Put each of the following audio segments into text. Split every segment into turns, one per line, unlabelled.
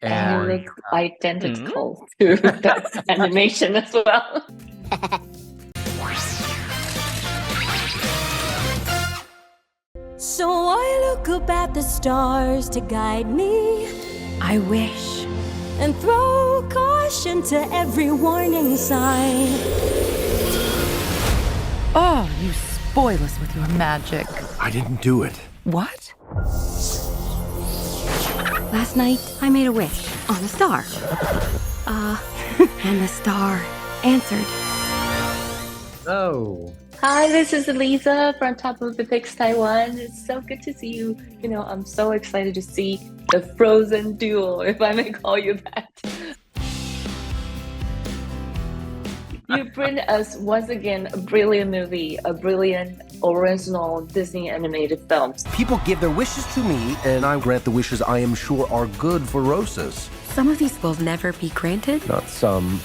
And it looks identical to the animation as well.
So I look up at the stars to guide me. I wish and throw caution to every warning sign.
Oh, you spoil us with your magic.
I didn't do it.
What?
Last night, I made a wish on a star. And the star answered.
Oh.
Hi, this is Lisa from Top of the Pix Taiwan. It's so good to see you. You know, I'm so excited to see the Frozen duo, if I may call you that. You bring us once again a brilliant movie, a brilliant original Disney animated film.
People give their wishes to me, and I grant the wishes I am sure are good for Rosas.
Some of these will never be granted.
Not some,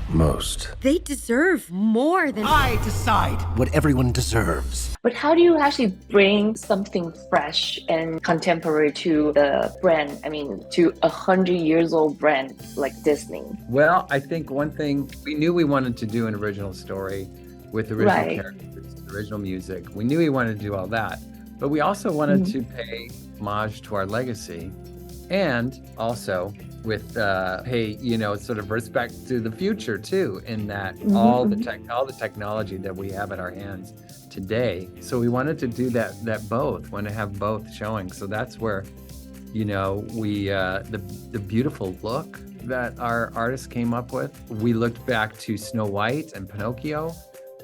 most.
They deserve more than...
I decide what everyone deserves.
But how do you actually bring something fresh and contemporary to the brand? I mean, to 100 years old brand like Disney?
Well, I think one thing, we knew we wanted to do an original story with original characters, original music. We knew we wanted to do all that. But we also wanted to pay homage to our legacy, and also with sort of respect to the future too, in that all the technology that we have at our hands today. So we wanted to do that both, want to have both showing. So that's where, we the beautiful look that our artists came up with. We looked back to Snow White and Pinocchio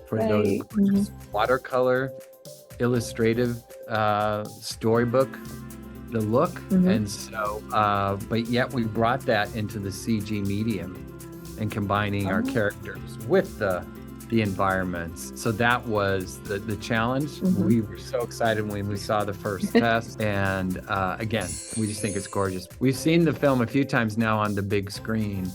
for those watercolor, illustrative storybook, the look. And so, but yet we brought that into the CG medium and combining our characters with the environments. So that was the challenge. We were so excited when we saw the first test. And again, we just think it's gorgeous. We've seen the film a few times now on the big screen,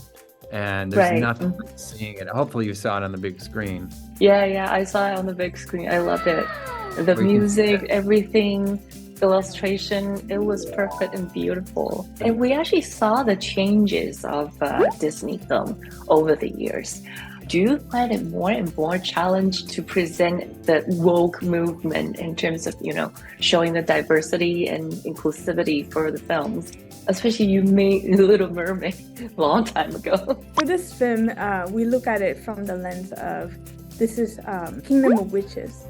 and there's nothing like seeing it. Hopefully you saw it on the big screen.
Yeah, I saw it on the big screen. I loved it. The music, everything, illustration, it was perfect and beautiful. And we actually saw the changes of Disney film over the years. Do you find it more and more challenge to present the woke movement in terms of, showing the diversity and inclusivity for the films? Especially you made Little Mermaid a long time ago.
For this film, we look at it from the lens of, this is Kingdom of Witches,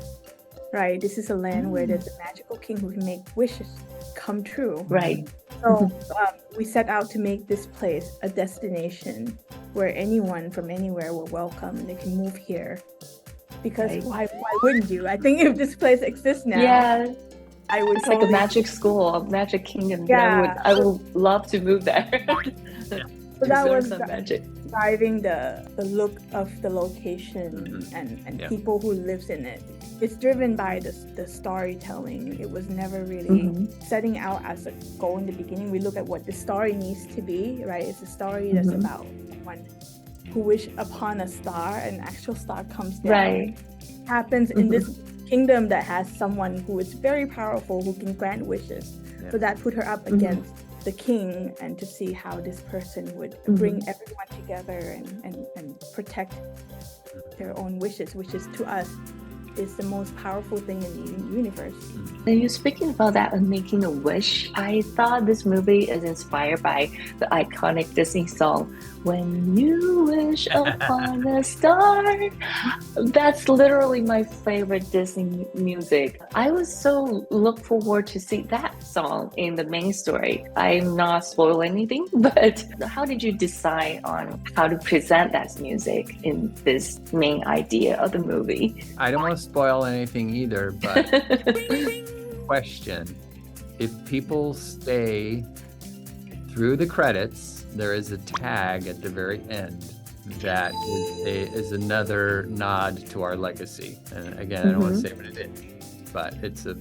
right? This is a land where there's a magical king who can make wishes come true.
Right.
So we set out to make this place a destination where anyone from anywhere will welcome. They can move here. Because why wouldn't you? I think if this place exists now, I would.
It's like a magic school, a magic kingdom.
Yeah.
I would love to move there.
So that was driving the look of the location and people who lives in it. It's driven by the storytelling. It was never really setting out as a goal in the beginning. We look at what the story needs to be, right? It's a story that's about one who wish upon a star, an actual star comes down. Right. It happens in this kingdom that has someone who is very powerful, who can grant wishes. Yeah. So that put her up against the king, and to see how this person would bring everyone together and protect their own wishes, which is to us is the most powerful thing in the universe.
And you're speaking about that and making a wish. I thought this movie is inspired by the iconic Disney song, When You Wish Upon a Star. That's literally my favorite Disney music. I was so look forward to see that song in the main story. I'm not spoiling anything, but how did you decide on how to present that music in this main idea of the movie?
I don't want to spoil anything either, but question, if people stay through the credits, there is a tag at the very end that is another nod to our legacy. And again, I don't want to say what it is, but it's a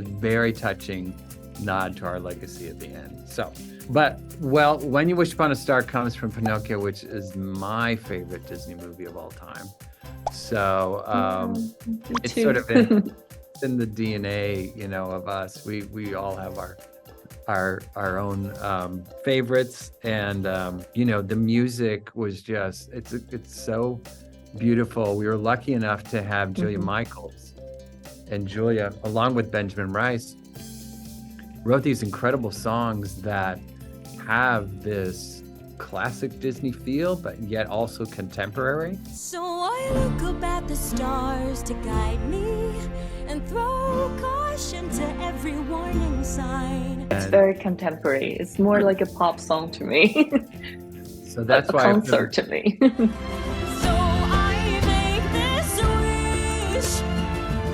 very touching nod to our legacy at the end. So, When You Wish Upon a Star comes from Pinocchio, which is my favorite Disney movie of all time. So it's sort of in the DNA, of us. We all have our our own favorites, and the music was just it's so beautiful. We were lucky enough to have Julia Michaels, and Julia, along with Benjamin Rice, wrote these incredible songs that have this classic Disney feel, but yet also contemporary.
So I look up at the stars to guide me and throw caution to every warning sign.
It's very contemporary. It's more like a pop song to me.
So that's
a
why
concert to me.
So I make this wish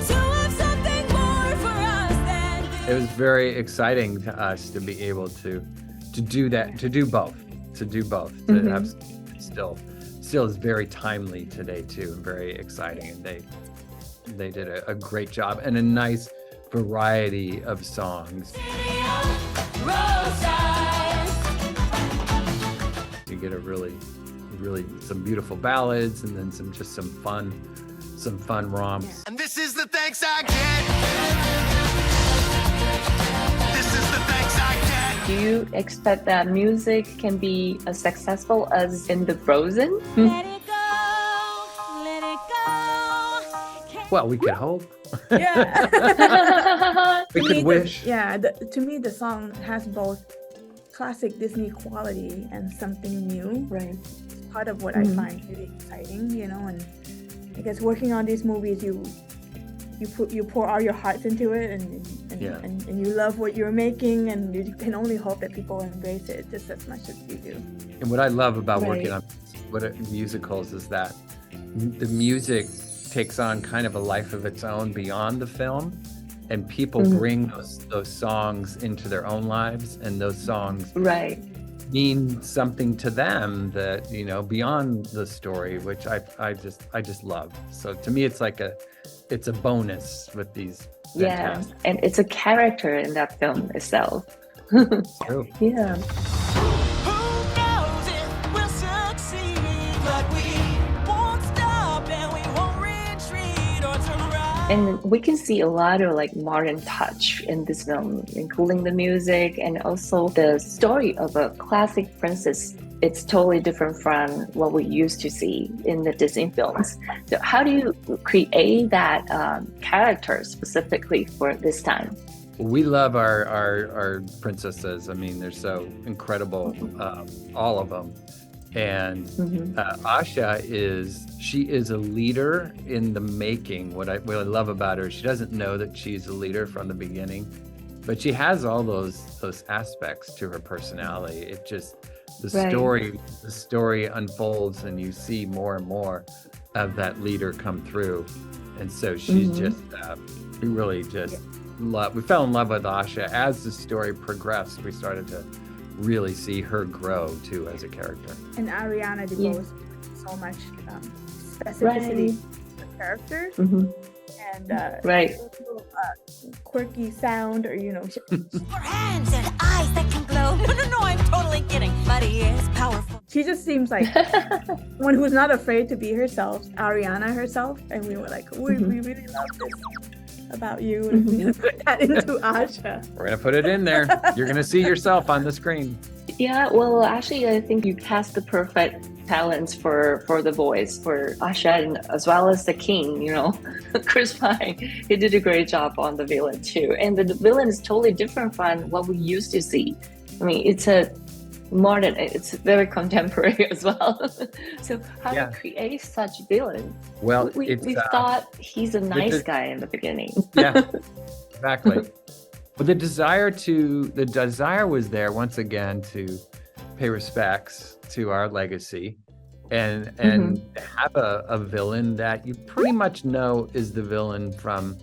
to have something more for us than this.
it was very exciting to us to be able to do that, to do both, to have still is very timely today too, and very exciting, and they did a great job, and a nice variety of songs. You get a really some beautiful ballads, and then some fun romps.
And this is the thanks I get. This is the thanks I get.
Do you expect that music can be as successful as in the Frozen?
Let it go, let it go.
Well, we could hope.
Yeah.
We could wish.
To me, the song has both classic Disney quality and something new.
Right.
Part of what I find really exciting, and I guess working on these movies, you pour all your hearts into it, and you love what you're making, and you can only hope that people embrace it just as much as you do.
And what I love about working on musicals is that the music takes on kind of a life of its own beyond the film, and people bring those songs into their own lives, and those songs mean something to them that, beyond the story, which I just love. So to me, it's like it's a bonus with these. Fantastic.
And it's a character in that film itself.
True.
Yeah.
Who knows if we'll succeed, but we won't stop and we won't retreat or turn around.
And we can see a lot of modern touch in this film, including the music and also the story of a classic princess. It's totally different from what we used to see in the Disney films. So how do you create that character specifically for this time?
We love our princesses. I mean, they're so incredible, all of them. And Asha is a leader in the making. What I love about her, she doesn't know that she's a leader from the beginning, but she has all those aspects to her personality. It just the story unfolds, and you see more and more of that leader come through. And so she's just we really just we fell in love with Asha. As the story progressed, we started to really see her grow too as a character.
And Ariana devotes so much specificity to the characters, and little, quirky sound, or
For hands and eyes that can glow. No, I'm totally kidding. But he is powerful.
she just seems like one who's not afraid to be herself, Ariana herself, and we were like, we really love this about you, and we put that into Asha.
We're gonna put it in there. You're gonna see yourself on the screen.
Yeah, well, actually, I think you cast the perfect talents for the voice for Asha, and as well as the king, Chris Pine. He did a great job on the villain too. And the villain is totally different from what we used to see. I mean, it's a modern, it's very contemporary as well. So how do you create such villain?
Well,
we thought he's a nice guy in the beginning.
Yeah, exactly. But the desire was there once again to pay respects to our legacy, and have a villain that you pretty much know is the villain from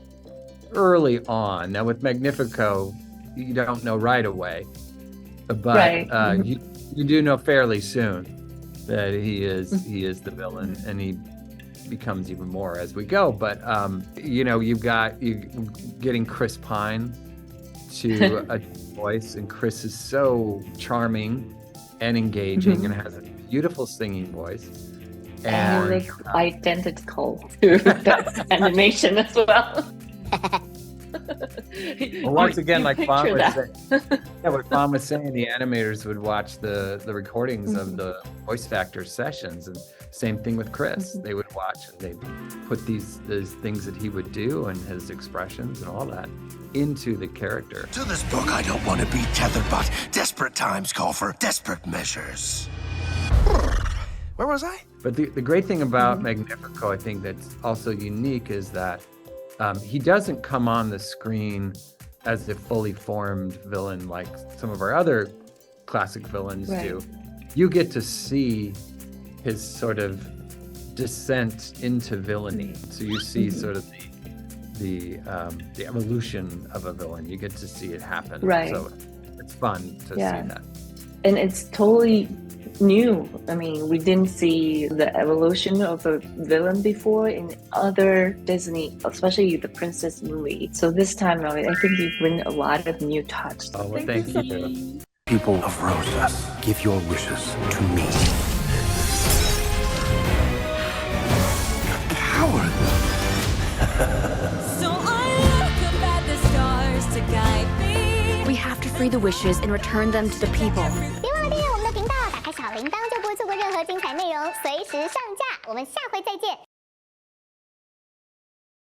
early on. Now with Magnifico, you don't know right away, but you do know fairly soon that he is the villain, and he becomes even more as we go. But you getting Chris Pine to a voice, and Chris is so charming and engaging and has a beautiful singing voice,
and they look identical to that animation as well.
Well, once again, like Fawn
picture
was
that.
saying, yeah, what Fawn was saying, the animators would watch the recordings of the voice actor sessions, and same thing with Chris. They would watch and they'd put these things that he would do and his expressions and all that into the character.
To this book, I don't want to be tethered, but desperate times call for desperate measures. Where was I?
But the great thing about Magnifico, I think that's also unique, is that he doesn't come on the screen as a fully formed villain like some of our other classic villains do. You get to see his sort of descent into villainy. So you see sort of the evolution of a villain. You get to see it happen.
Right.
So it's fun to see that.
And it's totally new. I mean, we didn't see the evolution of a villain before in other Disney, especially the princess movie. So this time around, I think you bring a lot of new touch.
Oh, well, thank you.
People of Rosas, give your wishes to me. You're coward.
So I look up at the stars to guide me.
We have to free the wishes and return them to the people.
别忘了订阅我们的频道，打开小铃铛就不会错过任何精彩内容，随时上架。我们下回再见。